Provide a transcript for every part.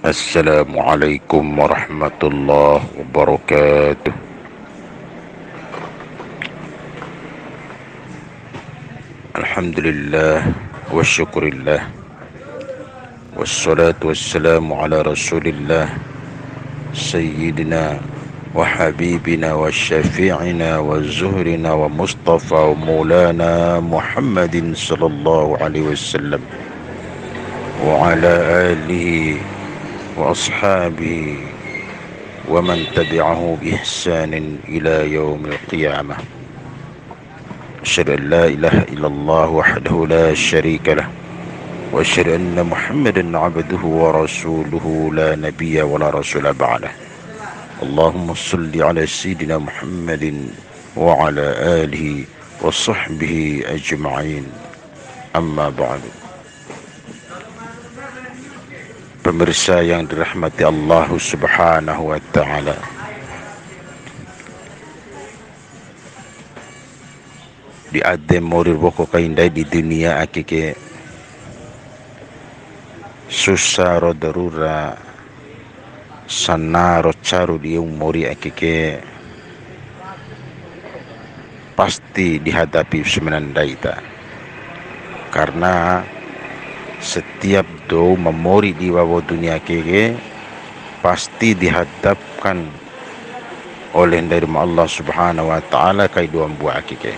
Assalamualaikum warahmatullahi wabarakatuh. Alhamdulillah wa syukurillah, wassalatu wassalamu ala rasulillah, sayyidina wa habibina wa syafi'ina wa zuhrina wa mustafa wa maulana Muhammadin sallallahu alaihi wasallam wa ala alihi wa ashabihi wa man tabi'ahu bi ihsanin ila yaumil qiyamah. Asyhadu an la ilaha illallah wahdahu la syarika lah wa asyhadu anna Muhammadan 'abduhu wa rasuluhu la nabiyya wa la rasula ba'dah. Allahumma shalli ala sayyidina Muhammadin wa ala alihi wa sahbihi ajma'in. Amma ba'du. Pemirsa yang dirahmati Allah Subhanahu wa taala. Di adem morir boko kaindai di dunia akike susah ro darura sana ro caru di umuri akike pasti dihadapi semenandai ta. Karena setiap do memori di bawah dunia keke pasti dihadapkan oleh dari Allah Subhanahu wa taala kai dua buah keke.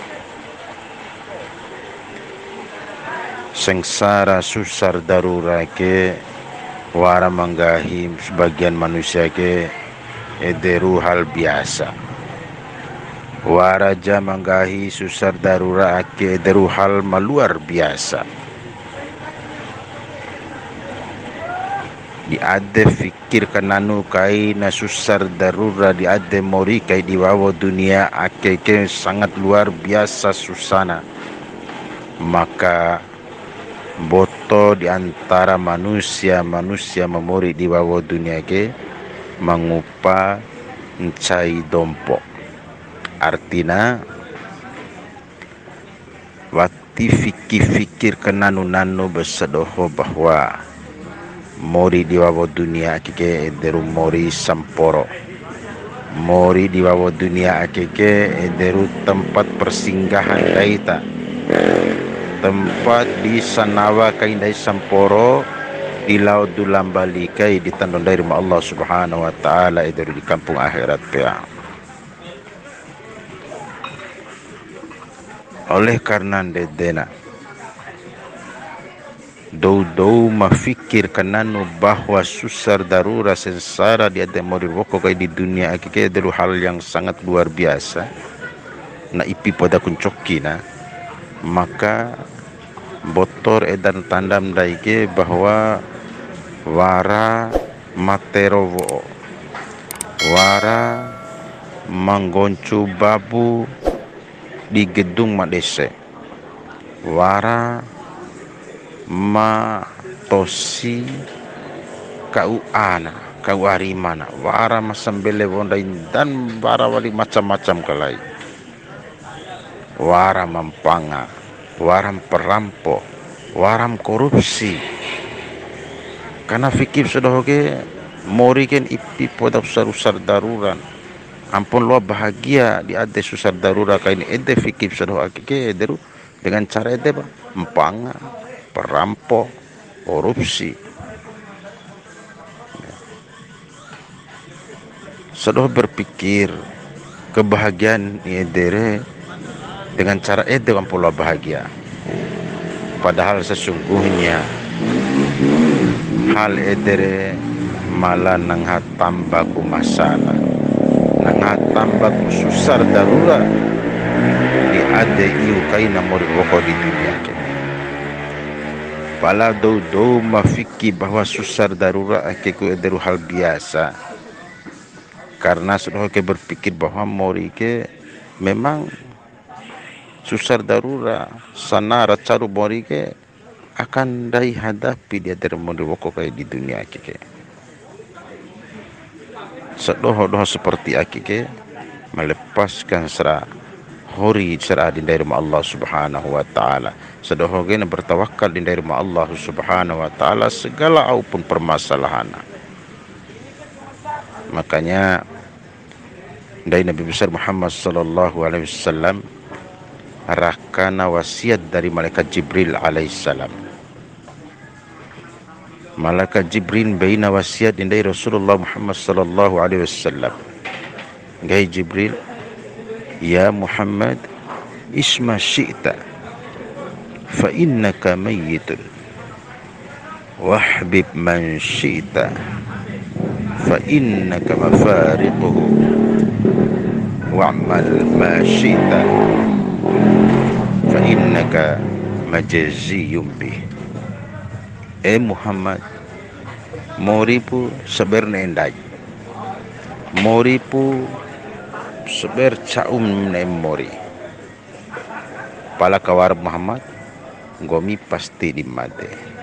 Sengsara susar darura ke wara manggahi sebagian manusia ke ederu hal biasa. Waraja manggahi susar darura ke ederu hal maluar biasa. Di ade fikir kananu kai na susar darura di ade mori kai di bawah dunia akeke sangat luar biasa susana. Maka boto di antara manusia memori di bawah dunia ke mengupa mencai dompo. Artinya wati fikir kananu bersedoho bahwa mori di bawah dunia akike ederu mori samporo. Mori di bawah dunia akike ederu tempat persinggahan daita. Tempat di sanawa kaindai samporo di laut dulambali kai di tandon dari Allah Subhanahu wa taala ederu di kampung akhirat pea. Oleh karena dedena dou mafikir kananu bahwa susar darura sengsara di ada morir woko kai di dunia akike adalah hal yang sangat luar biasa na ipi pada kuncoki na, maka botor edan tandam daike bahwa wara materovo wara manggoncu babu di gedung madese wara ma tosi kau arimana wara masambele bondain dan wara wali macam-macam kalai wara mampanga waram perampok waram korupsi. Karena fikir sudah oke mori ken ipi podap sarusar daruran ampun lo bahagia di ade susar darura kain ede fikir sudah oke deru dengan cara ede empanga perampok, korupsi. Sudah berpikir kebahagiaan edere dengan cara ede ampula bahagia. Padahal sesungguhnya hal edere malah nang hatambaku masalah, nang hatambaku susar darura di ade iu kaina mori woko di dunia ke. Pala do mafiki bahwa susar darura akeku ederu hal biasa. Karena sudah ke berpikir bahwa mori ke memang susar darura sanara caru mori ke akan dai hadapi dia dari mori woko kayak di dunia akeke. Sedoho seperti akeke melepaskan serah hori serah di dari Allah Subhanahu wa taala. Sedohogena bertawakal di dari Allah Subhanahu wa taala segala apapun permasalahan. Makanya dari Nabi besar Muhammad sallallahu alaihi wasallam rakana wasiat dari malaikat Jibril alaihissalam. Malaikat Jibril baina wasiat dari Rasulullah Muhammad sallallahu alaihi wasallam. Gai Jibril, ya Muhammad, isma syi'ta fa innaka mayyitun wahbib man syi'ta fa innaka mafariquhu wa'mal ma syi'ta fa innaka majaziyum bih. Muhammad, moripu seberna endai, moripu seber caum nem mori pala kawar Muhammad gomi pasti dimate.